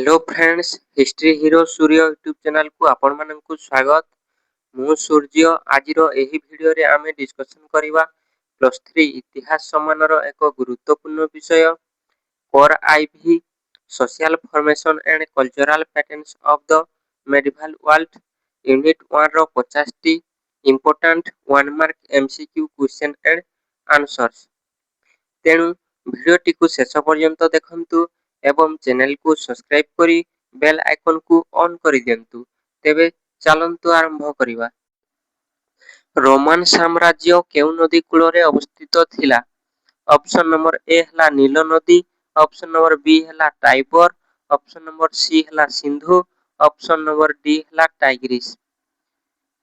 Hello friends, history hero सूर्य YouTube channel को आपण मानकु स्वागत। मु सूर्य आज एही वीडियो रे आमे डिस्कशन करिवा प्लस 3 इतिहास सम्मानर एक गुरुत्वपूर्ण विषय कोर IV social formation and cultural patterns of the medieval world unit 1 रो 50 टी important 1 mark MCQ question and answers. तेणु वीडियोटी को शेष पर्यंत देखंतु एवं चैनल को सब्सक्राइब करी बेल आइकन को ऑन करि दियंतु। तेबे चलंतु आरंभ करिवा। रोमन साम्राज्य केउ नदी कूल रे अवस्थित थिला? ऑप्शन नंबर ए हला नील नदी, ऑप्शन नंबर बी हला टाइबर, ऑप्शन नंबर सी हला सिंधु, ऑप्शन नंबर डी हला टाइग्रिस।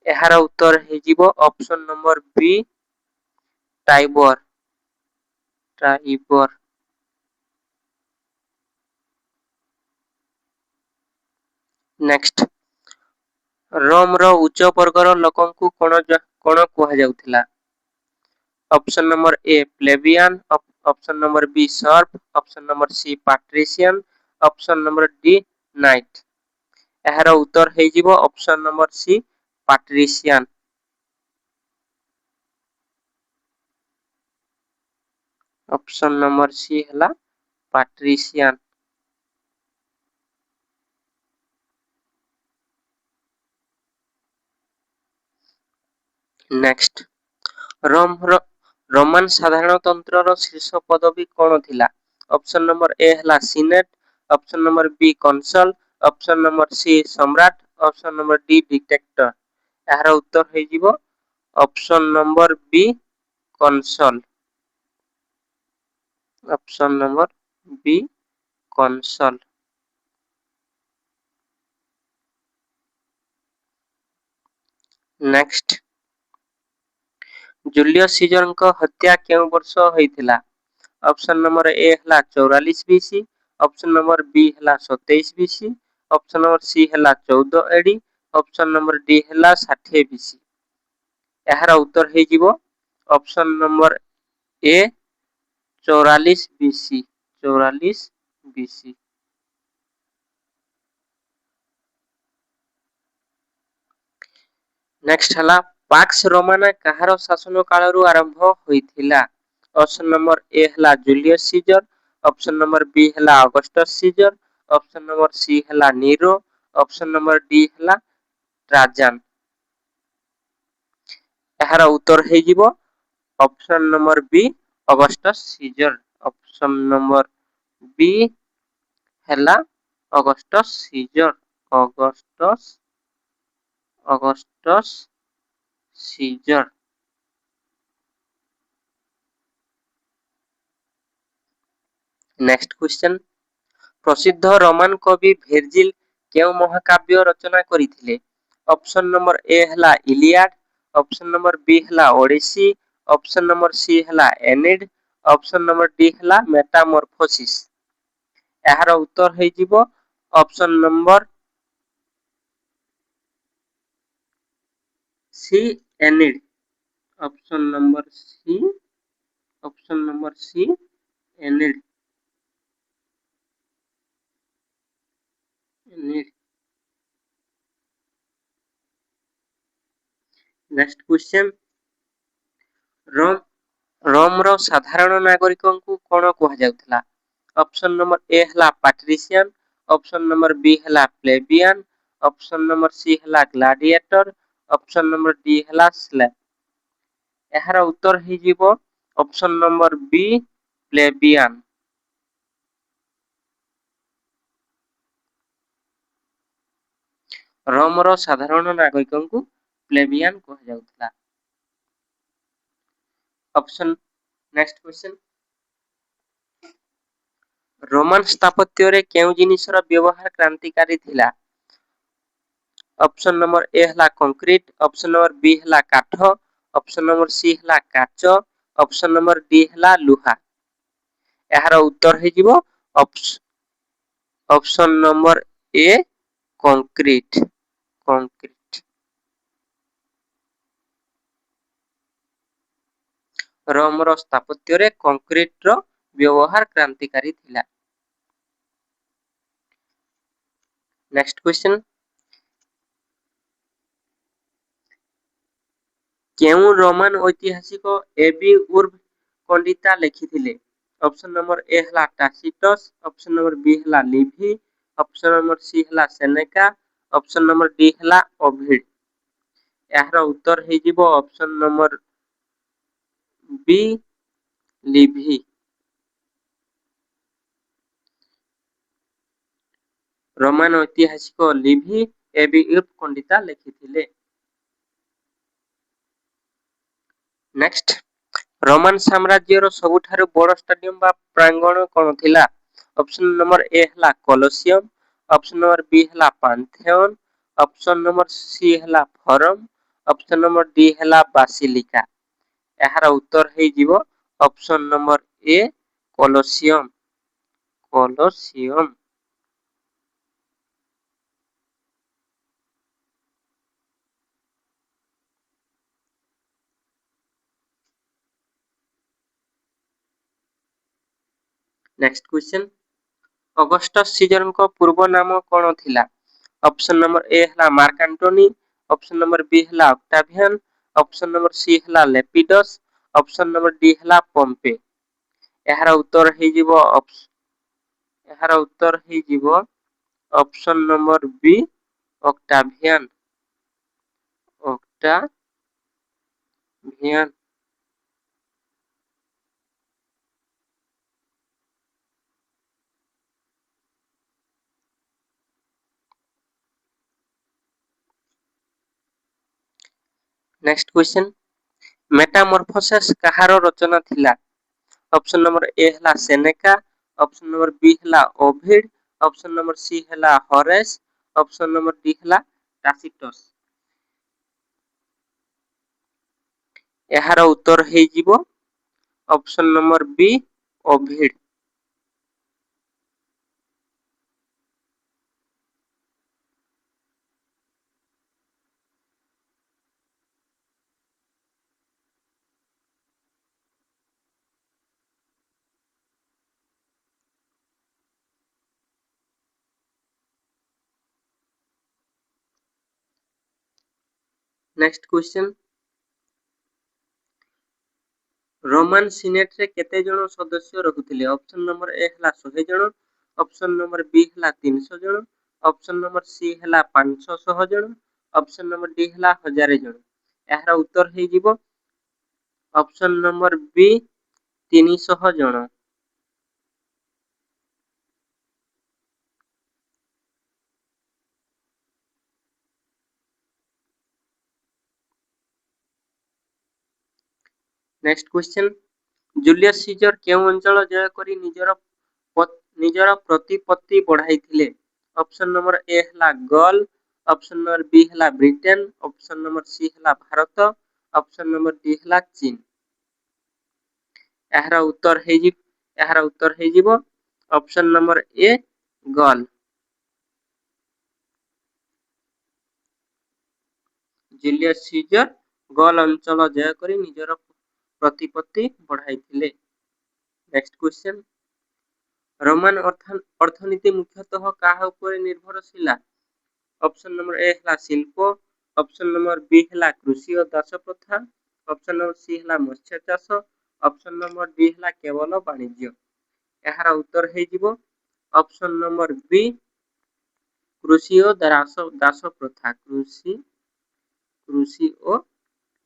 एहार उत्तर हे जिवो option number B Tiber. Tiber. Next, Rome रो उच्च वर्गर लोकंकु कोन कुहा जाउथिला? Option number A plebeian, option number B serf, option number C patrician, option number D knight. एहार उत्तर हे जिवो option number C patrician. Option number C हला पैट्रिशियन। नेक्स्ट, रोमन साधारणतंत्र रो शीर्ष पदवी कोन थिला? ऑप्शन नंबर ए हला senate, option number B consul, option number C सम्राट, ऑप्शन नंबर डी डिक्टेटर। एहार उत्तर हे जिवो option number B consul. Option number B consul. Next, Julius Caesar को हत्या केउ वर्ष होइथिला? ऑप्शन नंबर ए हला 44 बीसी, ऑप्शन नंबर बी हला 27 बीसी, ऑप्शन नंबर सी हला 14 एडी, ऑप्शन नंबर डी हला 60 बीसी। एहार उत्तर हे जिवो option number A 44 BC. 44 BC. Next हला पाक्स रोमाना कहार शासन काल रु आरंभ होइथिला? ऑप्शन नंबर ए हला Julius Caesar, option number B हला Augustus Caesar, option number C हला नीरो, ऑप्शन नंबर डी हला ट्राजन। एहार उत्तर हे जिवो option number B Augustus Caesar. Option number B हला Augustus Caesar. Augustus Caesar. Next question, प्रसिद्ध Roman कवि वर्जिल केउ महाकाव्य रचना करिथिले? ऑप्शन नंबर ए हला इलियाड, ऑप्शन नंबर बी हला ओडिसी, ऑप्शन नंबर सी हला एनिड, ऑप्शन नंबर डी हला मेटामॉर्फोसिस। एहार उत्तर हे जिवो option number C Aeneid. Option number C Aeneid. Next question, Rome रो साधारण नागरिक को कोन कुहा जाउथिला? ऑप्शन नंबर ए हला पैट्रिशियन, ऑप्शन नंबर बी हला प्लेबियन, ऑप्शन नंबर सी हला ग्लैडिएटर, ऑप्शन नंबर डी हला स्लेव। एहार उत्तर हे जिवो ऑप्शन नंबर बी प्लेबियन। रोम रो साधारण नागरिक को प्लेबियन कहा जाउथिला। ऑप्शन नेक्स्ट क्वेश्चन, रोमन स्थापत्य रे केउ जिनिसर व्यवहार क्रांतिकारी थिला? ऑप्शन नंबर ए हला कंक्रीट, ऑप्शन नंबर बी हला काठ, ऑप्शन नंबर सी हला काच, ऑप्शन नंबर डी हला लुहा। एहार उत्तर हे जिवो option number A concrete. Concrete. Rome रो स्थापत्य रे कंक्रीट रो व्यवहार क्रांतिकारी थिला। नेक्स्ट क्वेश्चन केउ रोमान ऐतिहासिक एबी उर्ब कंडिता लिखिथिले ऑप्शन नंबर ए हला टासिटस ऑप्शन नंबर बी हला लिवी ऑप्शन नंबर सी हला सेनेका ऑप्शन नंबर डी हला ओविड यार उत्तर हे जीवो option number B Livy Roman ऐतिहासिक लिवी एबी उर्ब कंडिता लिखिथिले नेक्स्ट रोमान साम्राज्यर सबुठारु बड़ स्टेडियम बा प्रांगण कोन थिला ऑप्शन नंबर ए हला कोलोसियम ऑप्शन नंबर बी हला पांथियन ऑप्शन नंबर सी हला फोरम ऑप्शन नंबर डी हला बासिलिका यार उत्तर हे जीवो option number A Colosseum Colosseum next question Augustus Caesar को पूर्व नाम कोन थिला ऑप्शन नंबर ए हला Mark Antony option number B हला ऑक्टावियन ऑप्शन नंबर सी हला लेपिडस ऑप्शन नंबर डी हला पोम्पे यार उत्तर हे जीवो option number B Octavian Octavian next question Metamorphosis कहार रचना थिला ऑप्शन नंबर ए हला सेनेका ऑप्शन नंबर बी हला ओविड ऑप्शन नंबर सी हला होरेस ऑप्शन नंबर डी हला टासिटस यार उत्तर हे जीवो option number B Ovid next question रोमान सीनेट रे केते जण सदस्य रखुथिले ऑप्शन नंबर ए हला 100 जण ऑप्शन नंबर बी हला 300 जण ऑप्शन नंबर सी हला 500 जण ऑप्शन नंबर डी हला 1000 जण यार उत्तर हे जीवो ऑप्शन नंबर बी 300 जण नेक्स्ट क्वेश्चन जूलियस सीजर केउ अंचल जय करी निजर प्रतिपत्ति बढ़ाइथिले ऑप्शन नंबर ए हला गल ऑप्शन नंबर बी हला ब्रिटेन ऑप्शन नंबर सी हला भारत ऑप्शन नंबर डी हला चीन यार उत्तर हे जीवो ऑप्शन नंबर ए गल जूलियस सीजर गल अंचल जय करी निजर प्रतिपत्ति बढ़ाइथिले नेक्स्ट क्वेश्चन रोमान अर्थनीति मुख्यतः काहा ऊपर निर्भरशील ऑप्शन नंबर ए हला शिल्प ऑप्शन नंबर बी हला कृषि और दास प्रथा ऑप्शन नंबर सी हला मत्स्य चाष ऑप्शन नंबर डी हला केवल वाणिज्य यार उत्तर हे जीवो ऑप्शन नंबर बी कृषि और दास प्रथा कृषि और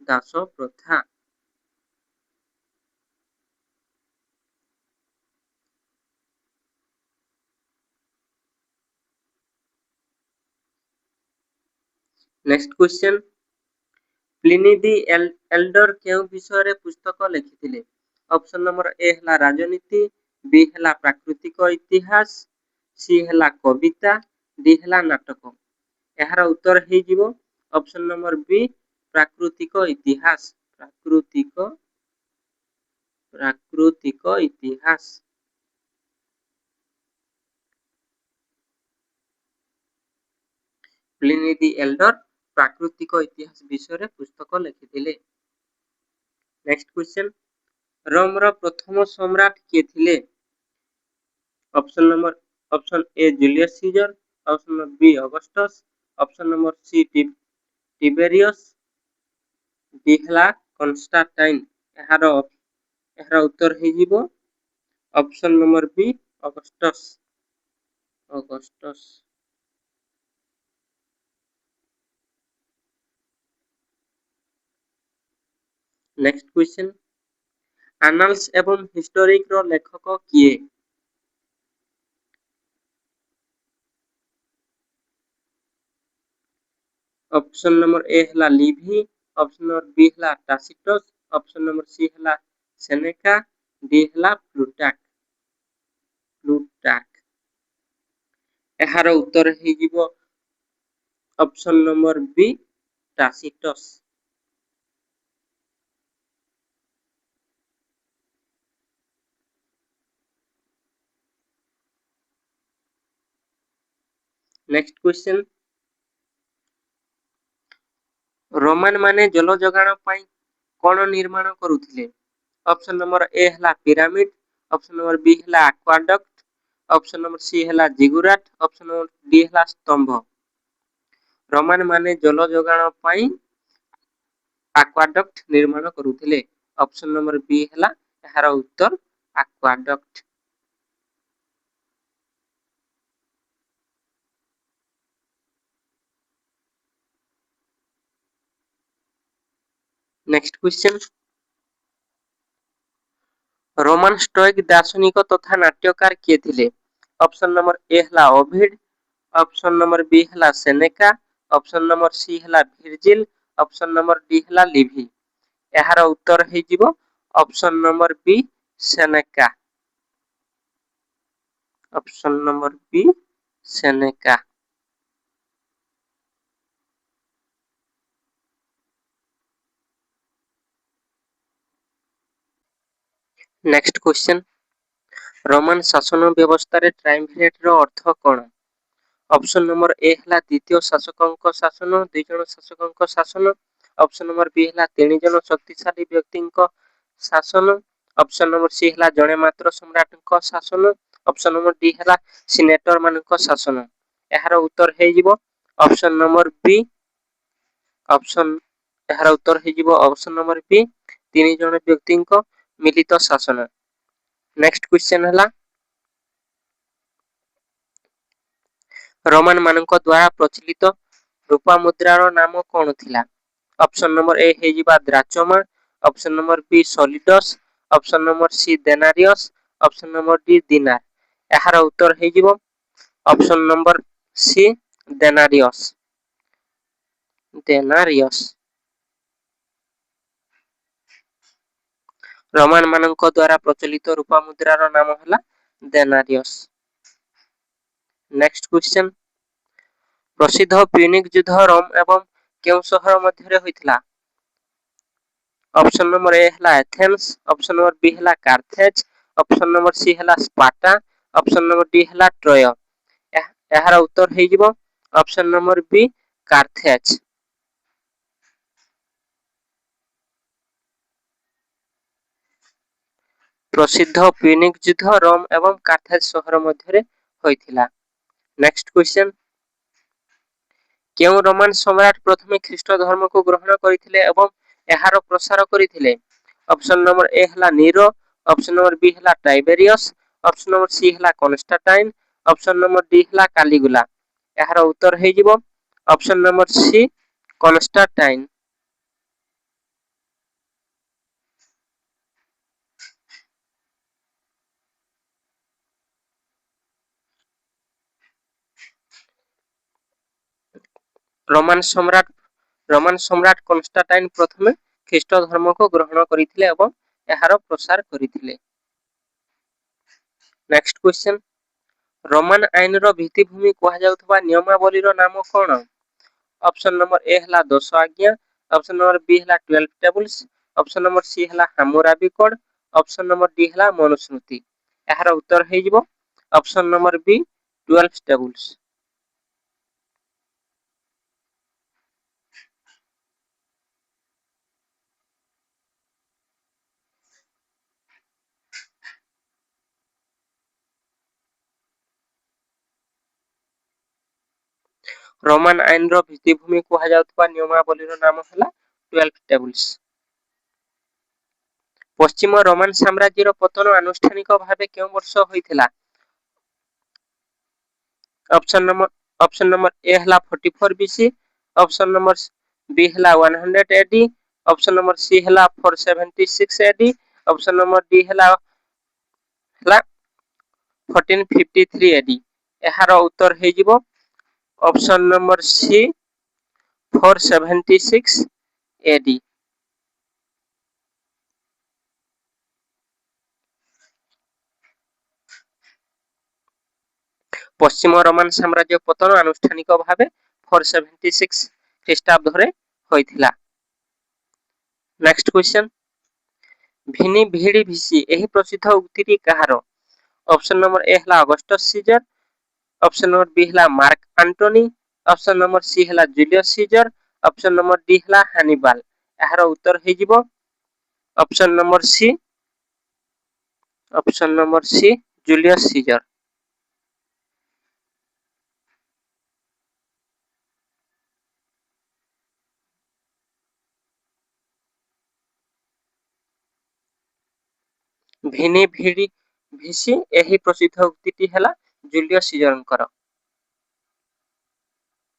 दास प्रथा नेक्स्ट क्वेश्चन प्लिनी दी एल्डर केउ विषय रे पुस्तक लिखिथिले ऑप्शन नंबर ए हला राजनीति बी हला प्राकृतिक इतिहास सी हला कविता डी हला नाटक यार उत्तर हे जीवो ऑप्शन नंबर बी प्राकृतिक इतिहास प्राकृतिक इतिहास प्लिनी दी एल्डर प्राकृतिक इतिहास विषय रे पुस्तक लिखिथिले नेक्स्ट क्वेश्चन रोम रो प्रथम सम्राट किए थिले option A Julius Caesar option number B Augustus, option number C Tiberius, D ହେଲା कन्स्टाटाइन। एହାର उत्तर ହେଇଯିବ option number B Augustus. Next question, Annals एवं हिस्टोरिक रो लेखक किए? ऑप्शन नंबर ए ହେଲା लिवी, ऑप्शन नंबर बी ହେଲା टासिटस, ऑप्शन नंबर सी ହେଲା सेनेका, डी ହେଲା प्लूटार्क। एହାର उत्तर ହେଇଯିବ option number B Tacitus. Next question, Roman माने जल जोगाण ପାଇଁ कोन निर्माण करुथिले? ऑप्शन नंबर ए ହେଲା पिरामिड, ऑप्शन नंबर बी ହେଲା एक्वाडक्ट, ऑप्शन नंबर सी ହେଲା जिगुराट, ऑप्शन नंबर डी ହେଲା स्तंभ। रोमान माने जल जोगाण ପାଇଁ एक्वाडक्ट निर्माण करुथिले। ऑप्शन नंबर बी ହେଲା एहार उत्तर aqueduct. Next question, Roman Stoic दार्शनिक तथा नाट्यकार किए थिले? ऑप्शन नंबर ए ହେଲା ओविड, ऑप्शन नंबर बी ହେଲା सेनेका, ऑप्शन नंबर सी ହେଲା वर्जिल, ऑप्शन नंबर डी ହେଲା लिवी। एहार उत्तर ହେଇଯିବ option number B Seneca. Option number B Seneca. Next question, Roman शासन व्यवस्था रे ट्राइम्विरेट रो अर्थ कोन? ऑप्शन नंबर ए ହେଲା द्वितीय शासकଙ୍କ शासन, ଦୁଇ ଜଣ ଶାସକଙ୍କ ଶାସନ, ऑप्शन नंबर बी ହେଲା ତିନି ଜଣ ଶକ୍ତିଶାଳୀ ବ୍ୟକ୍ତିଙ୍କ ଶାସନ, ऑप्शन नंबर सी ହେଲା ଜଣେ ମାତ୍ର ସମ୍ରାଟଙ୍କ ଶାସନ, ऑप्शन नंबर डी ହେଲା सिनेटर ମାନଙ୍କ ଶାସନ। एहार उत्तर ହେଇଯିବ ऑप्शन नंबर बी। ऑप्शन एहार उत्तर ହେଇଯିବ ऑप्शन नंबर बी, ତିନି ଜଣ ବ୍ୟକ୍ତିଙ୍କ मिलित शासन। नेक्स्ट क्वेश्चन ହେଲା, रोमान ମାନଙ୍କ द्वारा प्रचलित रूपा मुद्रार नाम कोन थिला? ऑप्शन नंबर ए ହେଇଯିବା drachma, option number B solidus, option number C denarius, option number D dinar. एहार उत्तर ହେଇଯିବ option number C denarius. Roman ମାନଙ୍କ द्वारा प्रचलित रूपा मुद्रार नाम ହେଲା देनारियस। नेक्स्ट क्वेश्चन, प्रसिद्ध प्यूनिक युद्ध रोम एवं केउ शहर मध्य होइथिला? ऑप्शन नंबर ए ହେଲା एथेंस, ऑप्शन नंबर बी ହେଲା कार्थेज, ऑप्शन नंबर सी ହେଲା स्पार्टा, ऑप्शन नंबर डी ହେଲା ट्रय। एहार उत्तर ହେଇଯିବ ऑप्शन नंबर बी कार्थेज। प्रसिद्ध प्यूनिक युद्ध रोम एवं कार्थेज शहर मध्य होइथिला। नेक्स्ट क्वेश्चन, केउ रोमान सम्राट प्रथमे ख्रीष्ट धर्म को ग्रहण करथिले एवं एहार प्रसार करथिले? ऑप्शन नंबर ए ହେଲା नीरो, ऑप्शन नंबर बी ହେଲା टाइबेरियस, ऑप्शन नंबर सी ହେଲା कॉन्स्टेंटाइन, ऑप्शन नंबर डी ହେଲା कालीगुला। एहार उत्तर ହେଇଯିବ ऑप्शन नंबर सी कॉन्स्टेंटाइन। रोमान सम्राट कॉन्स्टेंटाइन प्रथमे ख्रीष्ट धर्म को ग्रहण करथिले एवं एहार प्रसार करथिले। नेक्स्ट क्वेश्चन, रोमान आईन रो भित्तिभूमि कहा जाउथबा नियमावली रो नाम कोन? ऑप्शन नंबर ए ହେଲା 10 आज्ञा, ऑप्शन नंबर बी ହେଲା 12 टेबल्स, ऑप्शन नंबर सी ହେଲା Hammurabi code, option number D ହେଲା मनुस्मृति। एहार उत्तर ହେଇଯିବ ऑप्शन नंबर बी 12 टेबल्स। रोमान आईन रो भित्तिभूमि कुहा जाउतबा नियमावलीर नाम हला 12 टेबल्स। पश्चिम रोमान साम्राज्यर पतन आनुष्ठानिक भावे केउ वर्ष होइथिला? ऑप्शन नंबर ए हला 44 बीसी, ऑप्शन नंबर बी हला 100 एडी, ऑप्शन नंबर सी हला 476 एडी, ऑप्शन नंबर डी हला 1453 एडी। एहार उत्तर हे जिवो ऑप्शन नंबर सी 476 एडी। पश्चिम रोमान साम्राज्य पतन आनुष्ठानिक भावे 476 ख्रीष्टाब्दरे होइथिला। नेक्स्ट क्वेश्चन, भिनी भिडी भिसी एही प्रसिद्ध उक्तिटी कहार? ऑप्शन नंबर ए हला Augustus Caesar, option number B हला Mark Antony, option number C हला Julius Caesar, option number D हला हानिबाल। एहार उत्तर हे जिवो option number C Julius Caesar. Veni vidi vici एही प्रसिद्ध उक्तिटी हला जूलियस सीजरଙ୍କର।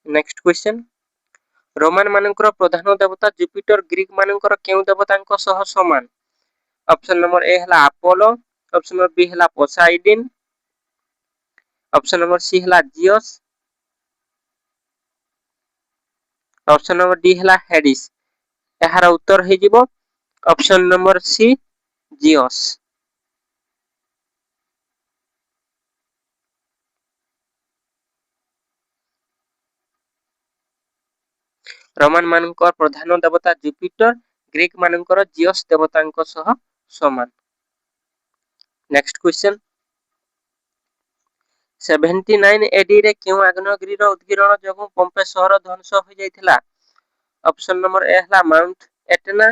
नेक्स्ट क्वेश्चन, रोमान मानकर प्रधान देवता जुपिटर ग्रीक मानकर केउ देवताଙ୍କ सह समान? ऑप्शन नंबर ए हला अपोलो, ऑप्शन नंबर बी हला पोसाइडन, ऑप्शन नंबर सी हला जियस, ऑप्शन नंबर डी हला हेडिस। एहार उत्तर हे जिवो ऑप्शन नंबर सी जियस। रोमान मानकर प्रधान देवता जुपिटर ग्रीक मानकर जियस देवताଙ୍କ सह समान। नेक्स्ट क्वेश्चन, 79 एडी रे केउ आग्नेयगिरिर उद्गीरण जगु पम्पे शहर ध्वंस हो जाइथिला? ऑप्शन नंबर ए हला Mount Etna,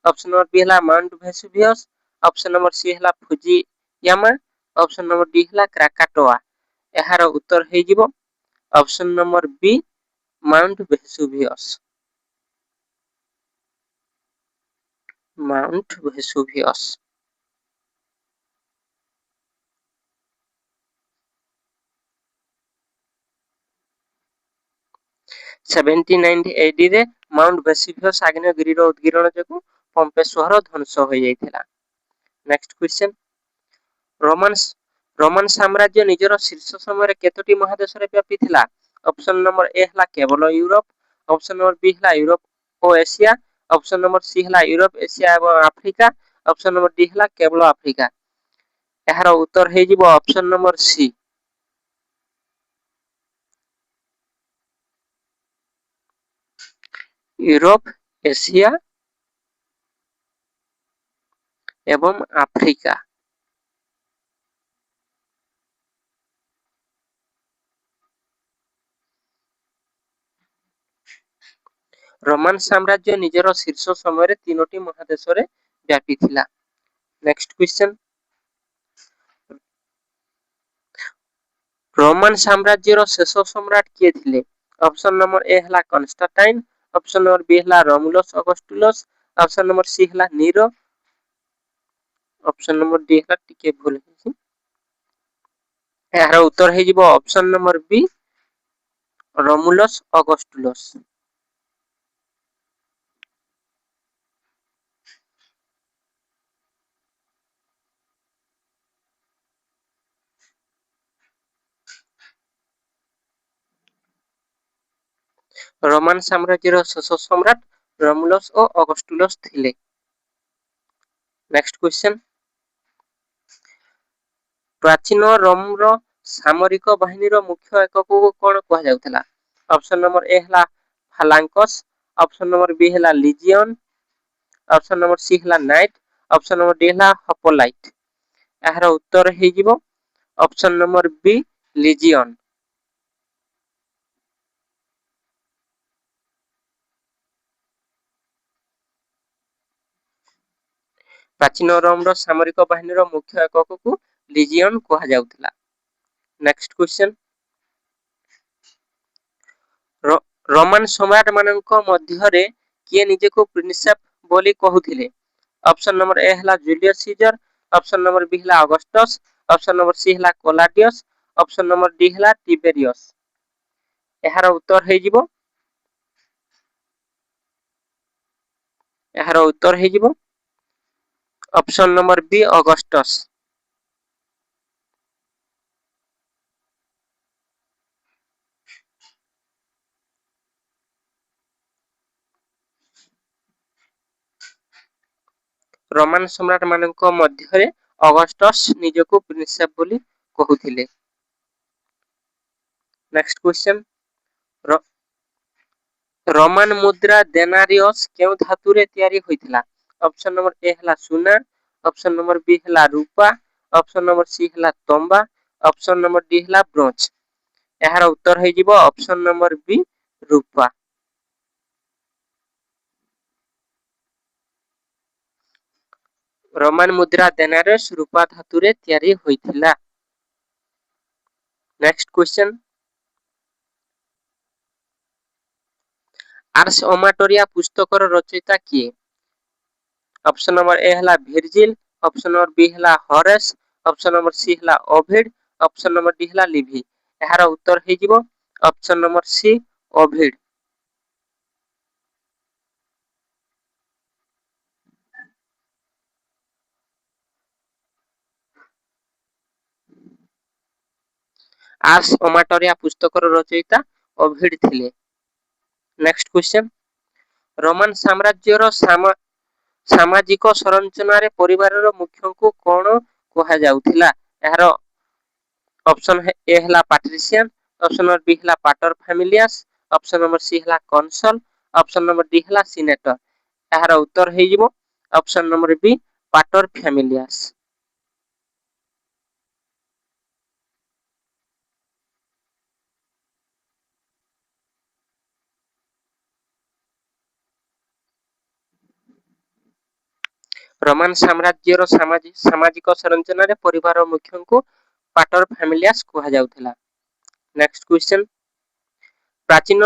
option number B हला Mount Vesuvius, option number C हला फुजियामा, ऑप्शन नंबर डी हला क्राकाटोआ। एहार उत्तर हे जिवो option number B Mount Vesuvius. Mount Vesuvius. 79 AD रे माउंट वेसुवियस आग्नेयगिरिर उद्गीरण जगु पम्पे शहर ध्वंस हो जाइथिला। नेक्स्ट क्वेश्चन, रोमान साम्राज्य निजर शीर्ष समय केतोटी महादेश रे व्यापी थिला? ऑप्शन नंबर ए हला केवल यूरोप, ऑप्शन नंबर बी हला यूरोप ओ एशिया, ऑप्शन नंबर सी हला यूरोप एशिया एवं अफ्रीका, ऑप्शन नंबर डी हला केवल अफ्रीका। एहार उत्तर हे जिवो option number C Europe Asia एवं अफ्रीका। रोमान साम्राज्य निजर शीर्ष समय तीनोटी महादेश रे व्यापी थिला। नेक्स्ट क्वेश्चन, रोमान साम्राज्यर शेष सम्राट किए थिले? ऑप्शन नंबर ए हला कॉन्स्टेंटाइन, ऑप्शन नंबर बी हला रोमुलस अगस्टुलस, ऑप्शन नंबर सी हला नीरो, ऑप्शन नंबर डी हला टिके भूल है। एहार उत्तर हे जिवो option number B Romulus Augustulus. Roman साम्राज्यर शेष सम्राट रोमुलस और अगस्टुलस थिले। नेक्स्ट क्वेश्चन, प्राचीन रोमर सामरिक बाहिनीर मुख्य एकक को कोन कहा जाउथला? ऑप्शन नंबर ए हला फालांकस, ऑप्शन नंबर बी हला लीजियन, ऑप्शन नंबर सी हला नाइट, ऑप्शन नंबर डी हला होप्लाइट। एहार उत्तर हे जिवो ऑप्शन नंबर बी लीजियन। प्राचीन रोमर सामरिक बाहिनीर मुख्य एकक को लीजियन कहा जाउथला। नेक्स्ट क्वेश्चन, रोमान सम्राट मानक मध्यरे किए निजेको प्रिंसेप बोली कहूथिले? ऑप्शन नंबर ए हला Julius Caesar, option number B हला ऑगस्टस, ऑप्शन नंबर सी हला कोलाडियस, ऑप्शन नंबर डी हला टिबेरियस। एहार उत्तर हे जिवो एहार उत्तर हे जिवो ऑप्शन नंबर बी ऑगस्टस। रोमान सम्राट मानक मध्यरे ऑगस्टस निजको प्रिंसेप बोली कहूथिले। नेक्स्ट क्वेश्चन, रोमान मुद्रा देनारियस केउ धातुरे तैयारी होइथिला? ऑप्शन नंबर ए हला सुना, ऑप्शन नंबर बी हला रूपा, ऑप्शन नंबर सी हला तंबा, ऑप्शन नंबर डी हला ब्रोंज। एहार उत्तर हे जिवो ऑप्शन नंबर बी रूपा। रोमान मुद्रा देनारियस रूपा धातुरे तैयारी होइथिला। नेक्स्ट क्वेश्चन, आर्स ओमाटोरिया पुस्तकर रचयिता किए? ऑप्शन नंबर ए हला वर्जिल, ऑप्शन नंबर बी हला हॉरेस, ऑप्शन नंबर सी हला ओविड, ऑप्शन नंबर डी हला लिवी। एहार उत्तर हे जिवो option number C Ovid. Ars Amatoria पुस्तकर रचयिता ओविड थिले। नेक्स्ट क्वेश्चन, रोमान साम्राज्यर सामाजिक संरचना परिवार मुख्य को कौन कहा जाउथिला? एहार ऑप्शन ए हला पैट्रिशियन, ऑप्शन नंबर बी हला पाटर फैमिलियस, ऑप्शन नंबर सी हला कंसल, ऑप्शन नंबर डी हला सीनेटर। एहार उत्तर हे जिवो ऑप्शन नंबर बी पाटर फैमिलियस। रोमान साम्राज्यर सामाजिक संरचना परिवार मुख्य को पाटर फैमिलियस कहा जाउथिला। नेक्स्ट क्वेश्चन, प्राचीन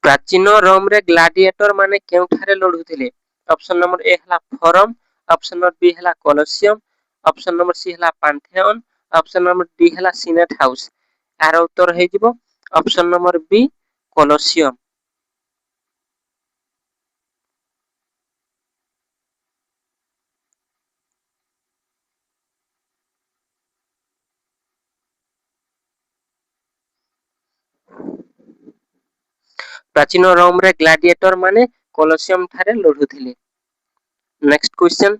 प्राचीन रोम रे ग्लाडिएटर माने केउठारे लढुथिले? ऑप्शन नंबर ए हला फोरम, ऑप्शन नंबर बी हला कोलोसियम, ऑप्शन नंबर सी हला पांथियन, ऑप्शन नंबर डी हला सीनेट हाउस। यार उत्तर हे जिवो ऑप्शन नंबर बी कोलोसियम। प्राचीन रोम रे ग्लाडिएटर माने कोलोसियम ठारे लढुथिले। नेक्स्ट क्वेश्चन,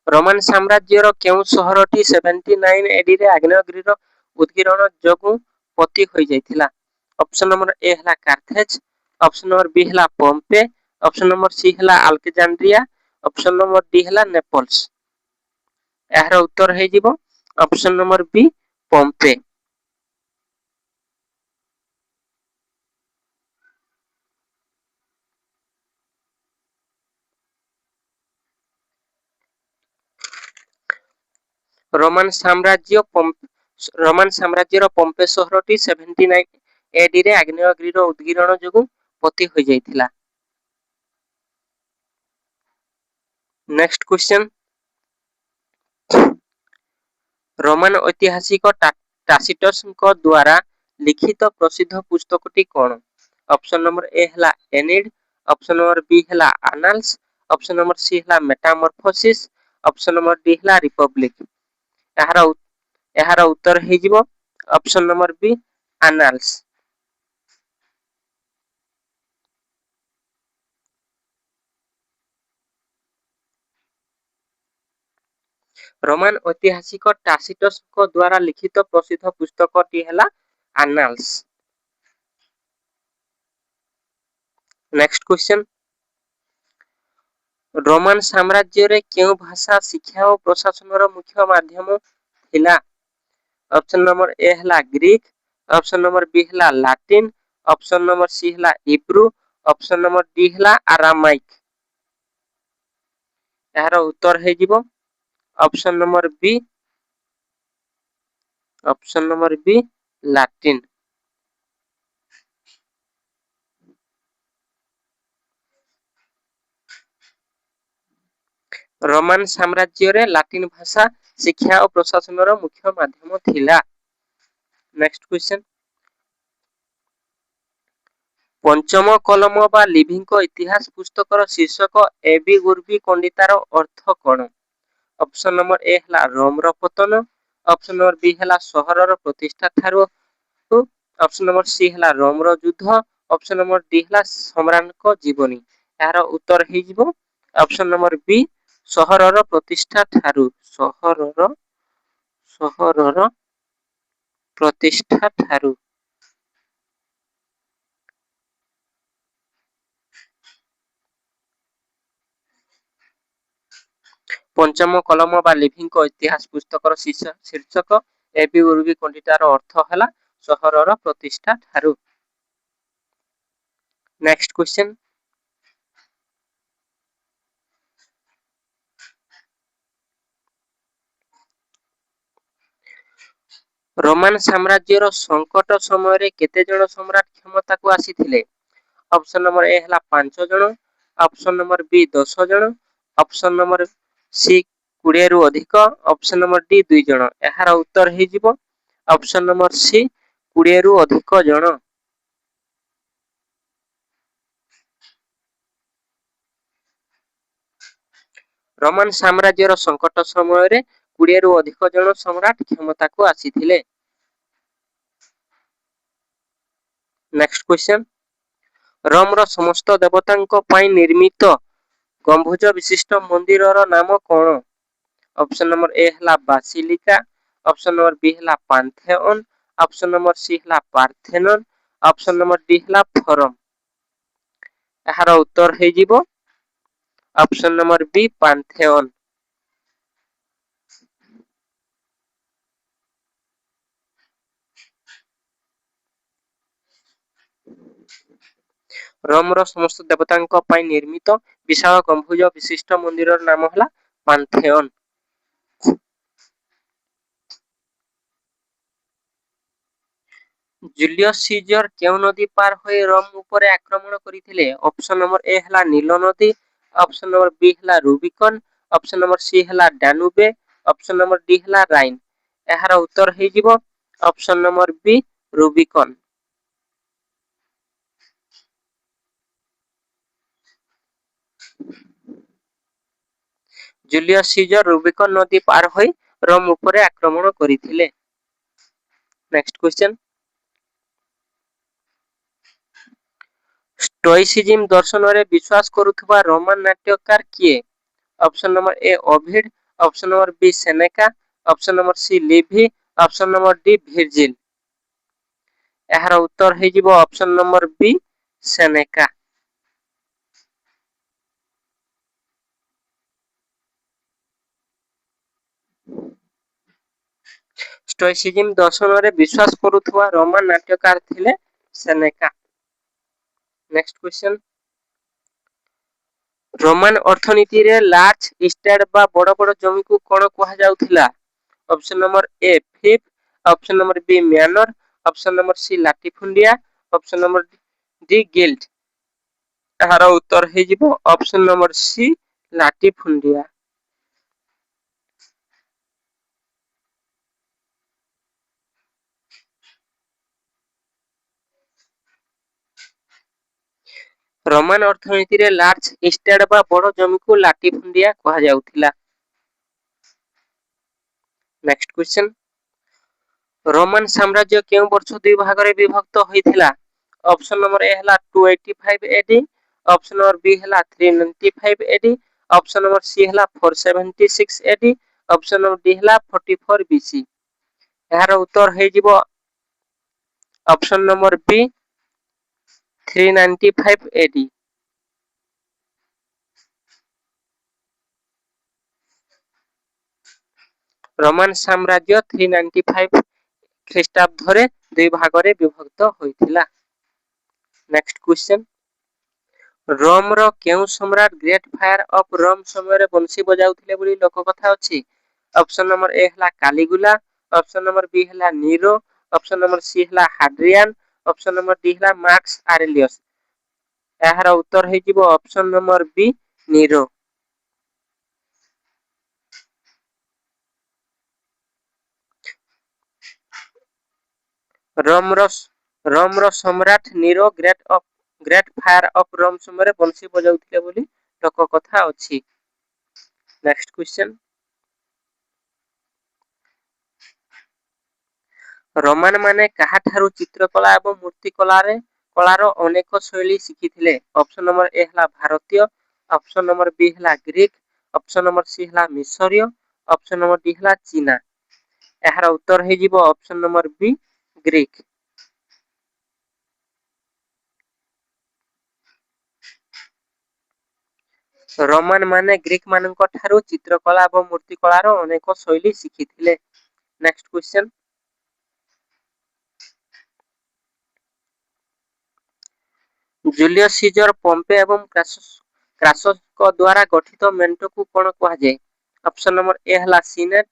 रोमान साम्राज्यर केउ सहरटी 79 एडी रे आग्नेयगिरिर उद्गीरण जोगु पति होई जाइथिला? ऑप्शन नंबर ए हला कार्थेज, ऑप्शन नंबर बी हला पोम्पे, ऑप्शन नंबर सी हला अलेक्जेंड्रिया, ऑप्शन नंबर डी हला नेपल्स। यार उत्तर हे जिवो option number B Pompeii. Roman साम्राज्यर पोम्पे सहरटी 79 एडी रे आग्नेयगिरिर उद्गीरण जोगु पति होई जाइथिला। नेक्स्ट क्वेश्चन, रोमान ऐतिहासिक टासिटस द्वारा लिखित प्रसिद्ध पुस्तकटी कौन? ऑप्शन नंबर ए हला एनिड, ऑप्शन नंबर बी हला आनाल्स, ऑप्शन नंबर सी हला मेटामॉर्फोसिस, ऑप्शन नंबर डी हला रिपब्लिक। एहार उत्तर हे जिवो ऑप्शन नंबर बी आनाल्स। रोमान ऐतिहासिक टासिटस द्वारा लिखित प्रसिद्ध पुस्तकटी हला आनाल्स। नेक्स्ट क्वेश्चन, रोमान साम्राज्य रे केउ भाषा शिक्षा और प्रशासन मुख्य माध्यम थिला? ऑप्शन नंबर ए हला ग्रीक, ऑप्शन नंबर बी हला लैटिन, ऑप्शन नंबर सी हला इब्रू, ऑप्शन नंबर डी हला आरामाइक। यार उत्तर हे जिवो option number B Latin. Roman ସାମ୍ରାଜ୍ୟରେ ଲାଟିନ ଭାଷା ଶିକ୍ଷା ଓ ପ୍ରଶାସନର ମୁଖ୍ୟ ମାଧ୍ୟମ ଥିଲା। ନେକ୍ସଟ କ୍ୱେଶ୍ଚନ, ପଞ୍ଚମ କଲମ ବା ଲିଭିଙ୍କ ଇତିହାସ ପୁସ୍ତକର ଶୀର୍ଷକ এবି ଗୁର୍ବି କଣ୍ଡିତାର ଅର୍ଥ କଣ? ଅପସନ ନମ୍ବର ଏ ହେଲା ରୋମର ପତନ, ଅପସନ ନମ୍ବର ବି ହେଲା ସହରର ପ୍ରତିଷ୍ଠା ଠାରୁ, ଅପସନ ନମ୍ବର ସି ହେଲା ରୋମର ଯୁଦ୍ଧ, ଅପସନ ନମ୍ବର ଡି ହେଲା ସମ୍ରାଟଙ୍କ ଜୀବନୀ। ଏହାର ଉତ୍ତର ହେଇଯିବ ଅପସନ ନମ୍ବର ବି ସହରର ପ୍ରତିଷ୍ଠା ଠାରୁ। ସହରର ପ୍ରତିଷ୍ଠା ଠାରୁ। ପଞ୍ଚମ କଲମ ବା ଲିଭିଙ୍କ ଇତିହାସ ପୁସ୍ତକର ଶୀର୍ଷକ এবି ଗୁର୍ବି କଣ୍ଡିତାର ଅର୍ଥ ହେଲା ସହରର ପ୍ରତିଷ୍ଠା ଠାରୁ। ନେକ୍ସଟ କ୍ୱେଶ୍ଚନ, ରୋମାନ ସାମ୍ରାଜ୍ୟର ସଂକଟ ସମୟରେ କେତେ ଜଣ ସମ୍ରାଟ କ୍ଷମତାକୁ ଆସିଥିଲେ? ଅପସନ ନମ୍ବର ଏ ହେଲା 5 ଜଣ, ଅପସନ ନମ୍ବର ବି 10 ଜଣ, ଅପସନ ନମ୍ବର ସି 20 ରୁ ଅଧିକ, ଅପସନ ନମ୍ବର ଡି 2 ଜଣ। ଏହାର ଉତ୍ତର ହେଇଯିବ ଅପସନ ନମ୍ବର ସି 20 ରୁ ଅଧିକ ଜଣ। ରୋମାନ ସାମ୍ରାଜ୍ୟର ସଂକଟ ସମୟରେ 20 ରୁ ଅଧିକ ଜଣ ସମ୍ରାଟ କ୍ଷମତାକୁ ଆସିଥିଲେ। ନେକ୍ସଟ କ୍ୱେଶ୍ଚନ, ରୋମର ସମସ୍ତ ଦେବତାଙ୍କ ପାଇଁ ନିର୍ମିତ ଗମ୍ବୁଜ ବିଶିଷ୍ଟ ମନ୍ଦିରର ନାମ କଣ? ଅପସନ ନମ୍ବର ଏ ହେଲା ବାସିଲିକା, ଅପସନ ନମ୍ବର ବି ହେଲା ପାନ୍ଥେଅନ, ଅପସନ ନମ୍ବର ସି ହେଲା ପାର୍ଥେନନ, ଅପସନ ନମ୍ବର ଡି ହେଲା ଫୋରମ। ଏହାର ଉତ୍ତର ହେଇଯିବ ଅପସନ ନମ୍ବର ବି ପାନ୍ଥେଅନ। ରୋମର ସମସ୍ତ ଦେବତାଙ୍କ ପାଇଁ ନିର୍ମିତ ବିଶାଳ ଗମ୍ବୁଜ ବିଶିଷ୍ଟ ମନ୍ଦିରର ନାମ ହେଲା ପାନ୍ଥେଅନ। ଜୁଲିୟସ ସିଜର କେଉଁ ନଦୀ ପାର ହୋଇ ରୋମ ଉପରେ ଆକ୍ରମଣ କରିଥିଲେ? ଅପସନ ନମ୍ବର ଏ ହେଲା ନୀଳ ନଦୀ, ଅପସନ ନମ୍ବର ବି ହେଲା ରୁବିକନ, ଅପସନ ନମ୍ବର ସି ହେଲା ଡାନୁବେ, ଅପସନ ନମ୍ବର ଡି ହେଲା ରାଇନ। ଏହାର ଉତ୍ତର ହେଇଯିବ ଅପସନ ନମ୍ବର ବି ରୁବିକନ। ଜୁଲିୟସ ସିଜର ରୁବିକନ ନଦୀ ପାର ହୋଇ ରୋମ ଉପରେ ଆକ୍ରମଣ କରିଥିଲେ। ନେକ୍ସଟ କ୍ୱେଶ୍ଚନ, ଷ୍ଟୋଇସିଜିମ ଦର୍ଶନରେ ବିଶ୍ୱାସ କରୁଥିବା ରୋମାନ ନାଟ୍ୟକାର କିଏ? Option number A Ovid, option number B Seneca, option number C Livy, option number D Virgil. ଏହାର ଉତ୍ତର ହେଇଯିବ ଅପସନ ନମ୍ବର ବି ସେନେକା। ଷ୍ଟୋଇସିଜିମ ଦର୍ଶନରେ ବିଶ୍ୱାସ କରୁଥିବା ରୋମାନ ନାଟ୍ୟକାର ଥିଲେ ସେନେକା। ନେକ୍ସଟ କ୍ୱେଶ୍ଚନ, ରୋମାନ ଅର୍ଥନୀତିରେ ଲାର୍ଜ ଇଷ୍ଟେଟ ବା ବଡ଼ ବଡ଼ ଜମିକୁ କଣ କୁହାଯାଉଥିଲା? Option number A fief, option number B manor, option number C latifundia, option number D guild. ଏହାର ଉତ୍ତର ହେଇଯିବ option number C latifundia. Roman ଅର୍ଥନୀତିରେ ଲାର୍ଜ ଇଷ୍ଟେଟ ବା ବଡ଼ ଜମିକୁ ଲାଟିଫୁଣ୍ଡିଆ କୁହାଯାଉଥିଲା। ନେକ୍ସଟ କ୍ୱେଶ୍ଚନ, ରୋମାନ ସାମ୍ରାଜ୍ୟ କେଉଁ ବର୍ଷ ଦୁଇ ଭାଗରେ ବିଭକ୍ତ ହୋଇଥିଲା? ଅପସନ ନମ୍ବର ଏ ହେଲା 285 ଏଡି, ଅପସନ ନମ୍ବର ବି ହେଲା 395 ଏଡି, ଅପସନ ନମ୍ବର ସି ହେଲା 476 ଏଡି, ଅପସନ ନମ୍ବର ଡି ହେଲା 44 ବିସି। ଏହାର ଉତ୍ତର ହେଇଯିବ ଅପସନ ନମ୍ବର ବି 395 ଏଡି। ରୋମାନ ସାମ୍ରାଜ୍ୟ 395 ଖ୍ରୀଷ୍ଟାବ୍ଦରେ ଦୁଇ ଭାଗରେ ବିଭକ୍ତ ହୋଇଥିଲା। ନେକ୍ସଟ କ୍ୱେଶ୍ଚନ, ରୋମର କେଉଁ ସମ୍ରାଟ ଗ୍ରେଟ ଫାୟାର ଅଫ ରୋମ ସମୟରେ ବଂଶୀ ବଜାଉଥିଲେ ବୋଲି ଲୋକକଥା ଅଛି? ଅପସନ ନମ୍ବର ଏ ହେଲା କାଲିଗୁଲା, ଅପସନ ନମ୍ବର ବି ହେଲା ନିରୋ, ଅପସନ ନମ୍ବର ସି ହେଲା ହାଡ୍ରିଆନ, ଅପସନ ନମ୍ବର ଡି ହେଲା ମାର୍କସ ଆରେଲିୟସ। ଏହାର ଉତ୍ତର ହେଇଯିବ ଅପସନ ନମ୍ବର ବି ନିରୋ। ରୋମର ସମ୍ରାଟ Niro great fire of Rome ସମୟରେ ବଂଶୀ ବଜାଉଥିଲେ ବୋଲି ଲୋକ କଥା ଅଛି। ନେକ୍ସଟ କ୍ୱେଶ୍ଚନ, ରୋମାନ ମାନେ କାହାଠାରୁ ଚିତ୍ରକଳା ଏବଂ କଳାର ଅନେକ ଶୈଳୀ ଶିଖିଥିଲେ? ଅପସନ ନମ୍ବର ଏ ହେଲା ଭାରତୀୟ, ଅପସନ ନମ୍ବର ବି ହେଲା ଗ୍ରୀକ, ଅପସନ ନମ୍ବର ସି ହେଲା ମିଶରୀୟ, ଅପସନ ନମ୍ବର ଡି ହେଲା ଚୀନା। ଏହାର ଉତ୍ତର ହେଇଯିବ ଅପସନ ନମ୍ବର ବି ଗ୍ରୀକ। ରୋମାନ ମାନେ ଗ୍ରୀକ ମାନଙ୍କ ଠାରୁ ଚିତ୍ରକଳା ଏବଂ ମୂର୍ତ୍ତିକଳାର ଅନେକ ଶୈଳୀ ଶିଖିଥିଲେ। Next question, Julius seizure Pompeo ଏବଂ କ୍ରାସସଙ୍କ ଦ୍ୱାରା ଗଠିତ ମେଣ୍ଟକୁ କଣ କୁହାଯାଏ? ଅପସନ ନମ୍ବର ଏ ହେଲା ସିନେଟ,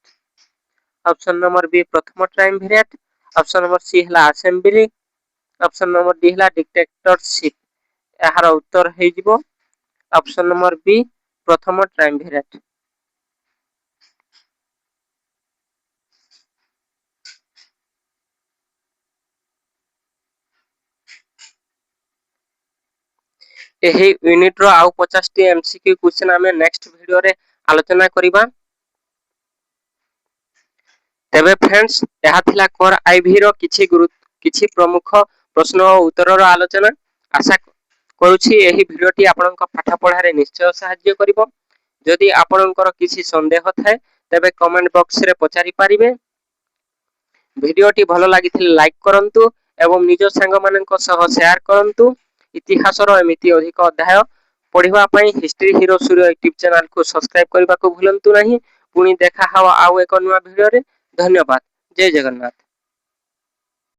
ଅପସନ ନମ୍ବର ବି ପ୍ରଥମ ଟ୍ରାଇମଭିରେଟ, ଅପସନ ନମ୍ବର ସି ହେଲା ଆସେମ୍ବଲି, ଅପସନ ନମ୍ବର ଡି ହେଲା ଡିକ୍ଟେଟରସିପ। ଏହାର ଉତ୍ତର ହେଇଯିବ ଅପସନ ନମ୍ବର ବି ପ୍ରଥମ ଟ୍ରାଇମଭିରେଟ। ଏହି ୟୁନିଟର ଆଉ 50ଟି ଏମସିକ୍ୟୁ କ୍ୱେଶ୍ଚନ ଆମେ ନେକ୍ସଟ ଭିଡ଼ିଓରେ ଆଲୋଚନା କରିବା। ତେବେ ଫ୍ରେଣ୍ଡସ୍, ଏହା ଥିଲା କୋର ଆଇଭିର କିଛି ପ୍ରମୁଖ ପ୍ରଶ୍ନ ଓ ଉତ୍ତରର ଆଲୋଚନା। ଆଶା କରୁଛି ଏହି ଭିଡ଼ିଓଟି ଆପଣଙ୍କ ପାଠ ପଢ଼ାରେ ନିଶ୍ଚୟ ସାହାଯ୍ୟ କରିବ। ଯଦି ଆପଣଙ୍କର କିଛି ସନ୍ଦେହ ଥାଏ ତେବେ କମେଣ୍ଟ ବକ୍ସରେ ପଚାରି ପାରିବେ। ଭିଡ଼ିଓଟି ଭଲ ଲାଗିଥିଲେ ଲାଇକ୍ କରନ୍ତୁ ଏବଂ ନିଜ ସାଙ୍ଗମାନଙ୍କ ସହ ସେୟାର କରନ୍ତୁ। ଇତିହାସର ଏମିତି ଅଧିକ ଅଧ୍ୟାୟ ପଢ଼ିବା ପାଇଁ ହିଷ୍ଟ୍ରି ହିରୋ ସୂର୍ୟ ୟୁଟ୍ୟୁବ ଚ୍ୟାନେଲକୁ ସବସ୍କ୍ରାଇବ କରିବାକୁ ଭୁଲନ୍ତୁ ନାହିଁ। ପୁଣି ଦେଖା ହବ ଆଉ ଏକ ନୂଆ ଭିଡ଼ିଓରେ। ଧନ୍ୟବାଦ। ଜୟ ଜଗନ୍ନାଥ।